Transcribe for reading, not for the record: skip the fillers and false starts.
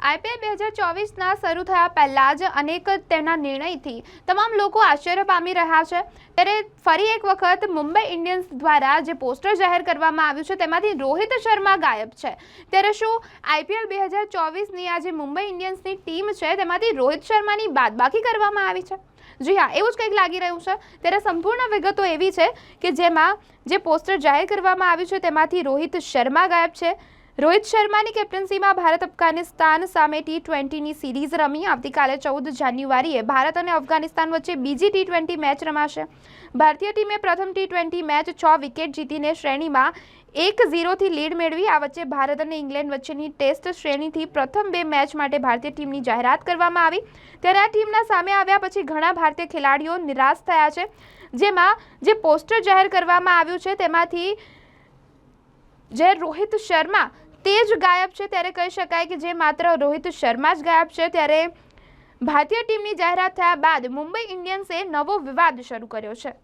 IPL 2024ના શરૂ થયા પહેલા જ અનેક તેના નિર્ણયથી તમામ લોકો આશ્ચર્ય પામી રહ્યા છે। ત્યારે ફરી એક વખત મુંબઈ ઇન્ડિયન્સ દ્વારા જે પોસ્ટર જાહેર કરવામાં આવ્યું છે તેમાંથી રોહિત શર્મા ગાયબ છે। ત્યારે શું આઈપીએલ 2024ની આ જે મુંબઈ ઇન્ડિયન્સની ટીમ છે તેમાંથી રોહિત શર્માની બાદબાકી કરવામાં આવી છે? જી હા, એવું જ કંઈક લાગી રહ્યું છે। ત્યારે સંપૂર્ણ વિગતો એવી છે કે જેમાં જે પોસ્ટર જાહેર કરવામાં આવ્યું છે તેમાંથી રોહિત શર્મા ગાયબ છે। રોહિત શર્માની કેપ્ટન્સીમાં ભારત અફઘાનિસ્તાન સામે T20ની સિરીઝ રમી આવતીકાલે 14 જાન્યુઆરીએ ભારત અને અફઘાનિસ્તાન વચ્ચે બીજી T20 મેચ રમાશે। ભારતીય ટીમે પ્રથમ T20 મેચ 6 વિકેટ જીતીને શ્રેણીમાં 1-0થી લીડ મેળવી। આ વચ્ચે ભારત અને ઇંગ્લેન્ડ વચ્ચેની ટેસ્ટ શ્રેણીથી પ્રથમ 2 મેચ માટે ભારતીય ટીમની જાહેરાત કરવામાં આવી। ત્યારે આ ટીમના સામે આવ્યા પછી ઘણા ભારતીય ખેલાડીઓ નિરાશ થયા છે। જેમાં જે પોસ્ટર જાહેર કરવામાં આવ્યું છે તેમાંથી જે રોહિત શર્મા તે જ ગાયબ છે। ત્યારે કહી શકાય કે જે માત્ર રોહિત શર્મા જ ગાયબ છે। ત્યારે ભારતીય ટીમની જાહેરાત થયા બાદ મુંબઈ ઇન્ડિયન્સે નવો વિવાદ શરૂ કર્યો છે।